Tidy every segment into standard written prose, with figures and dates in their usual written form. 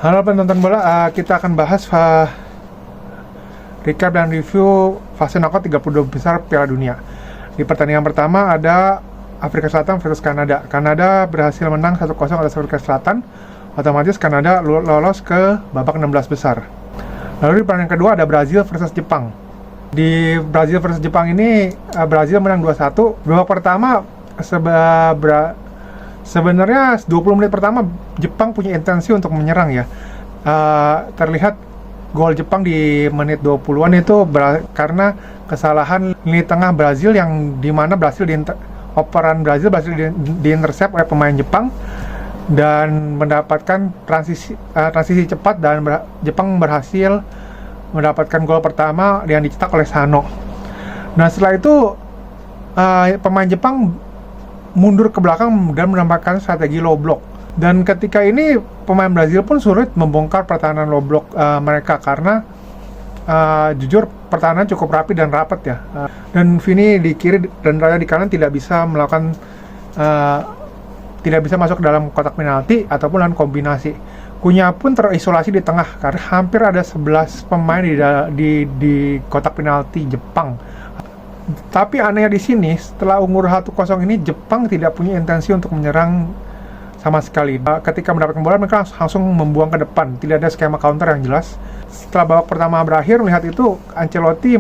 Halo penonton bola, kita akan bahas recap dan review fase knockout 32 besar Piala Dunia. Di pertandingan pertama ada Afrika Selatan versus Kanada. Kanada berhasil menang 1-0 atas Afrika Selatan. Otomatis Kanada lolos ke babak 16 besar. Lalu di pertandingan kedua ada Brazil versus Jepang. Di Brazil versus Jepang ini Brazil menang 2-1. Babak pertama sebenarnya 20 menit pertama Jepang punya intensi untuk menyerang ya. Terlihat gol Jepang di menit 20-an itu karena kesalahan lini tengah Brazil yang dimana operan Brazil berhasil diintercept oleh pemain Jepang dan mendapatkan transisi cepat dan Jepang berhasil mendapatkan gol pertama yang dicetak oleh Sano. Nah setelah itu pemain Jepang mundur ke belakang dan menambahkan strategi low block. Dan ketika ini pemain Brazil pun sulit membongkar pertahanan low block mereka karena jujur pertahanan cukup rapi dan rapat ya. Dan Vini di kiri dan Raya di kanan tidak bisa melakukan tidak bisa masuk ke dalam kotak penalti ataupun dalam kombinasi. Cunha pun terisolasi di tengah karena hampir ada 11 pemain di kotak penalti Jepang. Tapi anehnya di sini, setelah unggul 1-0 ini, Jepang tidak punya intensi untuk menyerang sama sekali. Ketika mendapatkan bola, mereka langsung membuang ke depan. Tidak ada skema counter yang jelas. Setelah babak pertama berakhir, melihat itu, Ancelotti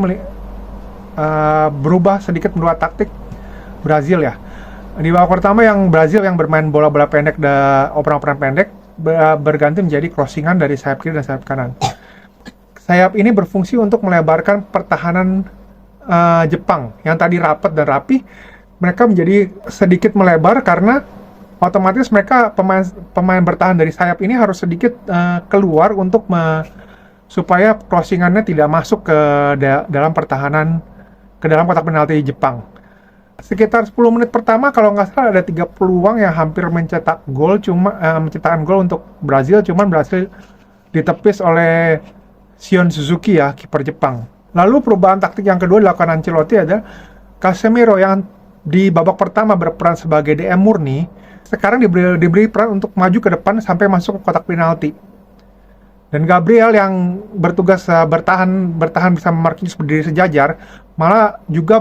berubah sedikit menurut taktik Brazil ya. Di babak pertama yang Brazil yang bermain bola-bola pendek dan operan-operan pendek, berganti menjadi crossingan dari sayap kiri dan sayap kanan. Sayap ini berfungsi untuk melebarkan pertahanan Jepang yang tadi rapat dan rapi, mereka menjadi sedikit melebar karena otomatis mereka pemain bertahan dari sayap ini harus sedikit keluar untuk supaya crossingannya tidak masuk ke dalam pertahanan, ke dalam kotak penalti Jepang. Sekitar 10 menit pertama kalau nggak salah ada 3 peluang yang hampir mencetak gol, menciptakan gol untuk Brazil, cuman berhasil ditepis oleh Shion Suzuki ya, kiper Jepang. Lalu perubahan taktik yang kedua dilakukan Ancelotti adalah Casemiro yang di babak pertama berperan sebagai DM murni, sekarang diberi peran untuk maju ke depan sampai masuk ke kotak penalti. Dan Gabriel yang bertugas bertahan bersama Marquinhos berdiri sejajar, malah juga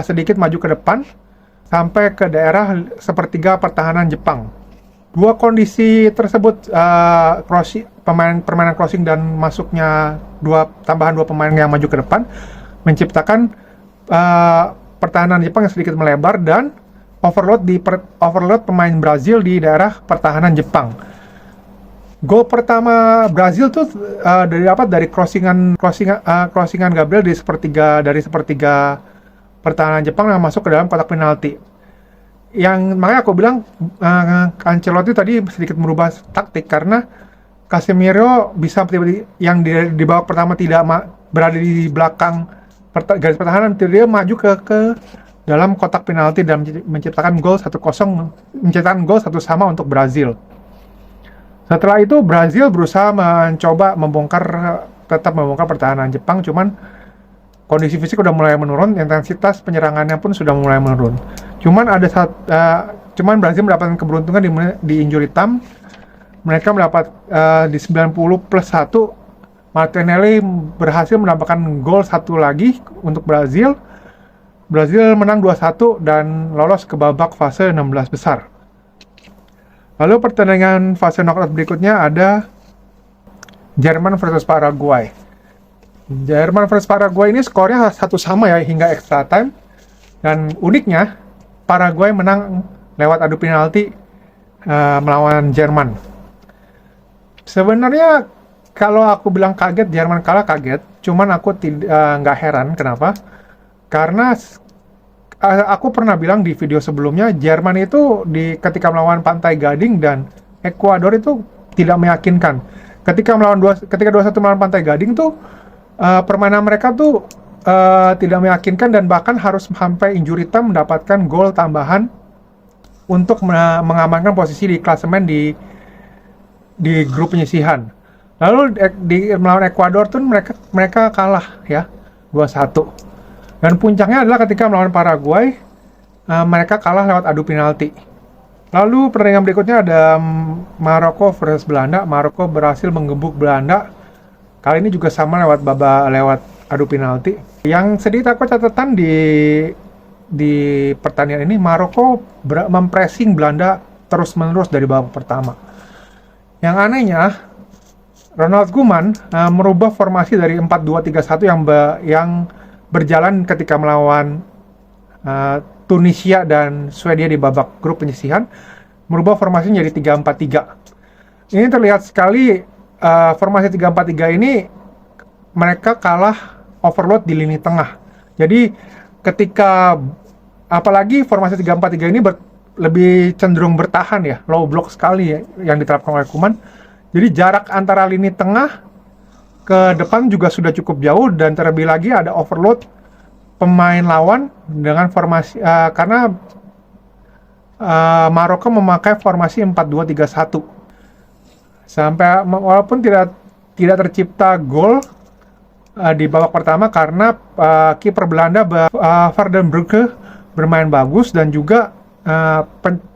sedikit maju ke depan sampai ke daerah sepertiga pertahanan Jepang. Dua kondisi tersebut, permainan crossing dan masuknya tambahan dua pemain yang maju ke depan, menciptakan pertahanan Jepang yang sedikit melebar dan overload pemain Brazil di daerah pertahanan Jepang. Gol pertama Brazil tuh dari crossingan Gabriel dari sepertiga pertahanan Jepang yang masuk ke dalam kotak penalti. Makanya aku bilang Ancelotti tadi sedikit merubah taktik karena Casemiro bisa yang di babak pertama tidak berada di belakang garis pertahanan, dia maju ke dalam kotak penalti dan menciptakan gol 1-0, menciptakan gol 1-1 untuk Brazil. Setelah itu Brazil berusaha mencoba tetap membongkar pertahanan Jepang, cuman kondisi fisik udah mulai menurun, intensitas penyerangannya pun sudah mulai menurun. Cuman Brazil mendapatkan keberuntungan di injury time. Mereka mendapat di 90+1 Martinelli berhasil mendapatkan gol satu lagi untuk Brazil. Brazil menang 2-1 dan lolos ke babak fase 16 besar. Lalu pertandingan fase knockout berikutnya ada Jerman versus Paraguay. Jerman versus Paraguay ini skornya 1-1 ya hingga extra time. Dan uniknya Paraguay menang lewat adu penalti melawan Jerman. Sebenarnya kalau aku bilang kaget Jerman kalah kaget, cuman aku nggak heran kenapa? Karena aku pernah bilang di video sebelumnya Jerman itu ketika melawan Pantai Gading dan Ekuador itu tidak meyakinkan. Ketika 2-1 melawan Pantai Gading tuh permainan mereka tuh tidak meyakinkan dan bahkan harus sampai injury time mendapatkan gol tambahan untuk mengamankan posisi di klasemen di grup penyisihan. Lalu melawan Ekuador tuh mereka kalah ya 2-1. Dan puncaknya adalah ketika melawan Paraguay mereka kalah lewat adu penalti. Lalu pertandingan berikutnya ada Maroko versus Belanda. Maroko berhasil menggebuk Belanda. Kali ini juga sama lewat adu penalti. Yang sedikit aku catatan di pertandingan ini, Maroko mempressing Belanda terus-menerus dari babak pertama. Yang anehnya, Ronald Koeman merubah formasi dari 4-2-3-1 yang berjalan ketika melawan Tunisia dan Swedia di babak grup penyisihan, merubah formasinya jadi 3-4-3. Ini terlihat sekali formasi 3-4-3 ini mereka kalah overload di lini tengah. Jadi ketika apalagi formasi 3-4-3 ini lebih cenderung bertahan ya, low block sekali ya, yang diterapkan oleh Koeman. Jadi jarak antara lini tengah ke depan juga sudah cukup jauh, dan terlebih lagi ada overload pemain lawan dengan formasi karena Maroko memakai formasi 4-2-3-1. Sampai walaupun tidak tercipta gol di babak pertama karena kiper Belanda Van Brugge bermain bagus, dan juga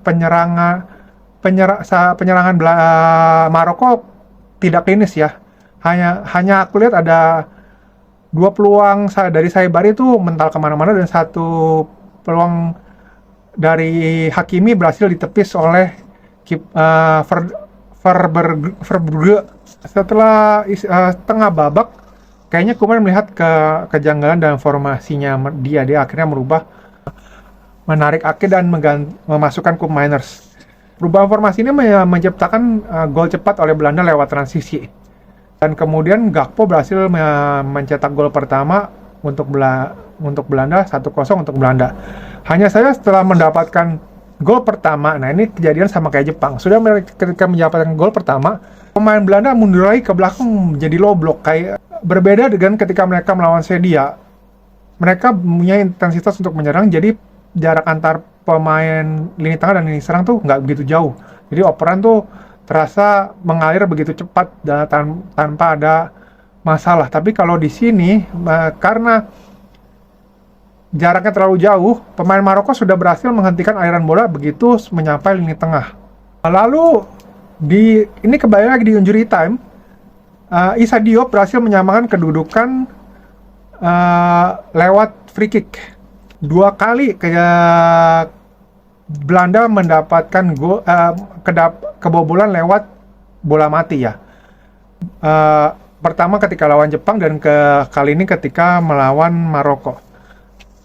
penyerangan Maroko tidak klinis ya. Hanya aku lihat ada 2 peluang dari Saibari itu mental kemana-mana, dan 1 peluang dari Hakimi berhasil ditepis oleh Verbrugge. Setelah tengah babak, kayaknya Koeman melihat kejanggalan dalam formasinya. Dia akhirnya menarik Ake dan memasukkan Koop Meiners. Perubahan formasi ini menciptakan gol cepat oleh Belanda lewat transisi. Dan kemudian Gakpo berhasil mencetak gol pertama untuk Belanda, 1-0 untuk Belanda. Hanya saja setelah mendapatkan gol pertama, nah ini kejadian sama kayak Jepang. Sudah ketika mendapatkan gol pertama, pemain Belanda mundur lagi ke belakang menjadi low block. Kayak berbeda dengan ketika mereka melawan Swedia. Mereka punya intensitas untuk menyerang, jadi jarak antar pemain lini tengah dan lini serang tuh nggak begitu jauh. Jadi operan tuh terasa mengalir begitu cepat tanpa ada masalah. Tapi kalau di sini karena jaraknya terlalu jauh, pemain Maroko sudah berhasil menghentikan aliran bola begitu menyampai lini tengah. Lalu ini kembali lagi di injury time, Issa Diop berhasil menyamakan kedudukan lewat free kick. 2 kali Belanda mendapatkan kebobolan lewat bola mati ya. Pertama ketika lawan Jepang, dan kali ini ketika melawan Maroko.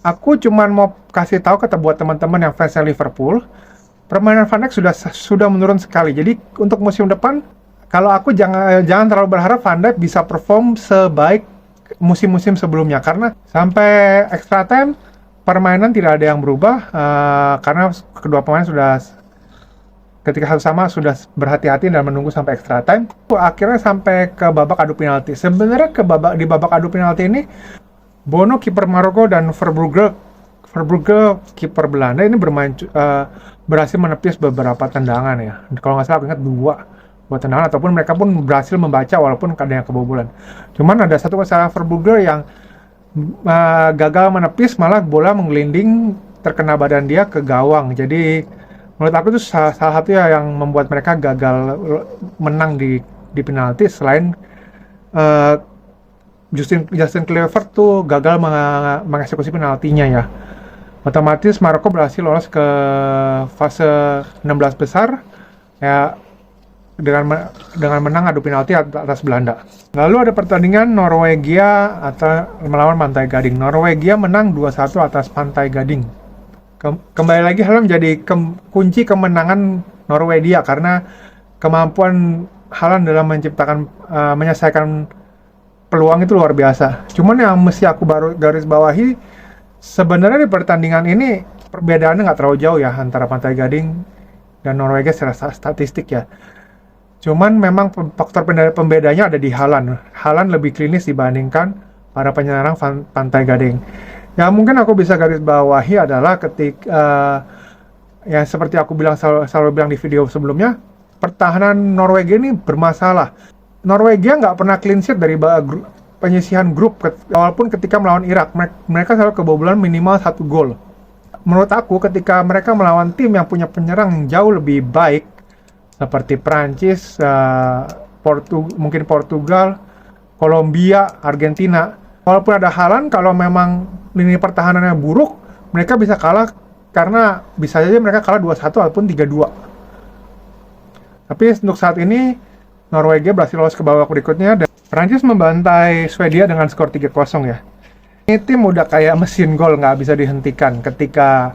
Aku cuman mau kasih tahu buat teman-teman yang fans Liverpool, permainan Van Dijk sudah menurun sekali. Jadi untuk musim depan, kalau aku jangan terlalu berharap Van Dijk bisa perform sebaik musim-musim sebelumnya, karena sampai extra time permainan tidak ada yang berubah, karena kedua pemain ketika satu sama sudah berhati-hati dan menunggu sampai extra time. Akhirnya sampai ke babak adu penalti. Sebenarnya di babak adu penalti ini, Bono kiper Maroko dan Verbrugge kiper Belanda ini berhasil menepis beberapa tendangan ya. Kalau nggak salah aku ingat 2 buat tendangan, ataupun mereka pun berhasil membaca walaupun ada yang kebobolan. Cuman ada satu kesalahan Verbrugge yang gagal menepis, malah bola menggelinding terkena badan dia ke gawang. Jadi menurut aku itu salah satu yang membuat mereka gagal menang di penalti. Selain Justin Kluivert tuh gagal mengeksekusi penaltinya ya. Otomatis Maroko berhasil lolos ke fase 16 besar ya, dengan menang adu penalti atas Belanda. Lalu ada pertandingan Norwegia melawan Pantai Gading. Norwegia menang 2-1 atas Pantai Gading. Kembali lagi hal menjadi kunci kemenangan Norwegia, karena kemampuan Haaland dalam menyelesaikan peluang itu luar biasa. Cuman yang mesti aku baru garis bawahi, sebenarnya di pertandingan ini perbedaannya nggak terlalu jauh ya antara Pantai Gading dan Norwegia secara statistik ya. Cuman memang faktor pembedanya ada di Haaland. Haaland lebih klinis dibandingkan para penyerang Pantai Gading. Yang mungkin aku bisa garis bawahi adalah ya seperti aku selalu bilang di video sebelumnya, pertahanan Norwegia ini bermasalah. Norwegia nggak pernah clean sheet dari penyisihan grup, walaupun ketika melawan Irak mereka selalu kebobolan minimal 1 gol. menurut aku ketika mereka melawan tim yang punya penyerang yang jauh lebih baik seperti Prancis, mungkin Portugal, Kolombia, Argentina, walaupun ada Haaland, kalau memang lini pertahanannya buruk, mereka bisa kalah karena bisa saja mereka kalah 2-1 ataupun 3-2. Tapi untuk saat ini Norwegia berhasil lolos ke babak berikutnya dan Prancis membantai Swedia dengan skor 3-0 ya. Ini tim udah kayak mesin gol, nggak bisa dihentikan. Ketika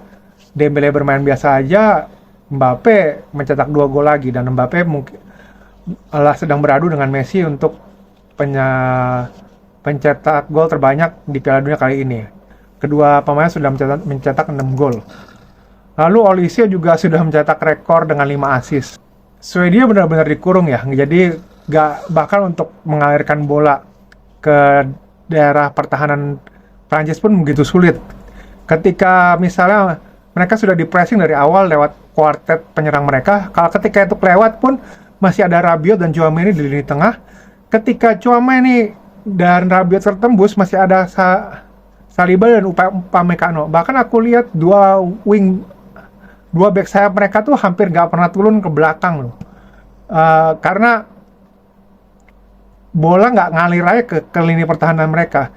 Dembele bermain biasa aja, Mbappe mencetak 2 gol lagi, dan Mbappe mungkin sedang beradu dengan Messi untuk pencetak gol terbanyak di Piala Dunia kali ini. Kedua pemain sudah mencetak 6 gol. Lalu Olise juga sudah mencetak rekor dengan 5 assist. Swedia benar-benar dikurung ya, jadi bahkan untuk mengalirkan bola ke daerah pertahanan Prancis pun begitu sulit. Ketika misalnya mereka sudah di-pressing dari awal lewat kuartet penyerang mereka, kalau ketika itu lewat pun masih ada Rabiot dan Tchouaméni di lini tengah. Ketika Tchouaméni dan Rabiot tertembus, masih ada Saliba dan Upamecano. Bahkan aku lihat dua back sayap mereka tuh hampir nggak pernah turun ke belakang loh. Karena bola nggak ngalir aja ke lini pertahanan mereka.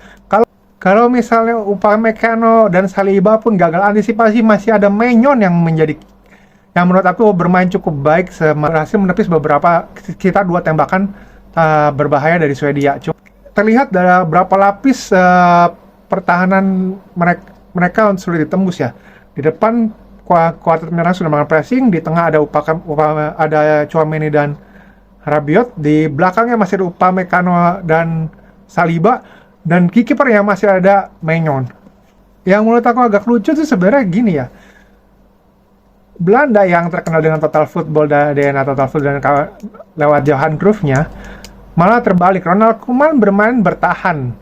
Kalau misalnya Upamecano dan Saliba pun gagal antisipasi, masih ada Maignan yang menurut aku bermain cukup baik, berhasil menepis sekitar 2 tembakan berbahaya dari Swedia. Terlihat dari berapa lapis pertahanan mereka sulit ditembus ya. Di depan kuartet penyerang sudah melakukan pressing, di tengah ada ada Tchouaméni dan Rabiot, di belakangnya masih ada Upamecano dan Saliba, dan kipernya masih ada Maignan. Yang menurut aku agak lucu tuh sebenarnya gini ya. Belanda yang terkenal dengan total football dan DNA total football dan lewat Johan Cruyff-nya, malah terbalik. Ronald Koeman bermain bertahan.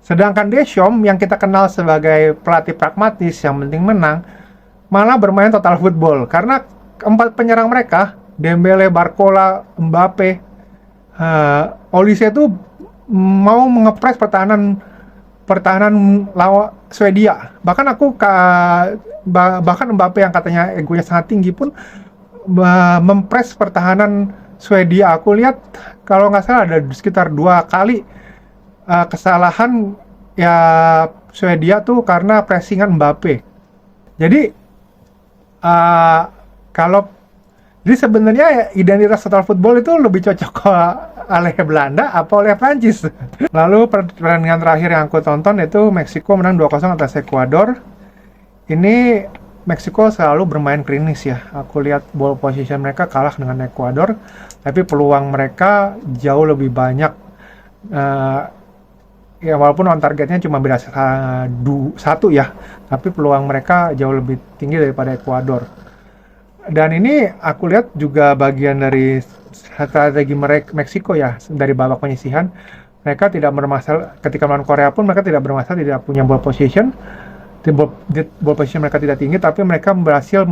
Sedangkan Deschamps yang kita kenal sebagai pelatih pragmatis yang penting menang, malah bermain total football. Karena 4 penyerang mereka, Dembele, Barcola, Mbappe, Olise itu mau mengepres pertahanan lawan Swedia. Bahkan Mbappe yang katanya egonya sangat tinggi pun mempres pertahanan Swedia. Aku lihat kalau nggak salah ada sekitar 2 kali kesalahan ya Swedia tuh karena pressingan Mbappe. Jadi jadi sebenarnya identitas total football itu lebih cocok oleh Belanda apa oleh Prancis. Lalu pertandingan terakhir yang aku tonton itu Meksiko menang 2-0 atas Ekuador. Ini Meksiko selalu bermain klinis ya. Aku lihat ball position mereka kalah dengan Ekuador, tapi peluang mereka jauh lebih banyak. Ya walaupun on targetnya cuma beda 1 ya, tapi peluang mereka jauh lebih tinggi daripada Ekuador. Dan ini aku lihat juga bagian dari strategi Meksiko ya, dari babak penyisihan. Mereka tidak bermasalah, ketika melawan Korea pun mereka tidak bermasalah, tidak punya ball position. Ball position mereka tidak tinggi, tapi mereka berhasil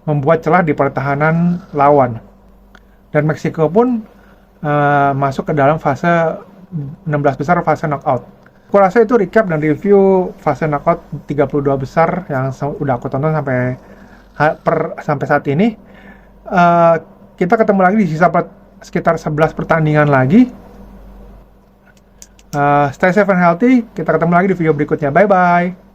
membuat celah di pertahanan lawan. Dan Meksiko pun masuk ke dalam fase 16 besar, fase knockout. Aku rasa itu recap dan review fase knockout 32 besar yang udah aku tonton sampai saat ini. Kita ketemu lagi di sisa sekitar 11 pertandingan lagi. Stay safe and healthy. Kita ketemu lagi di video berikutnya. Bye bye.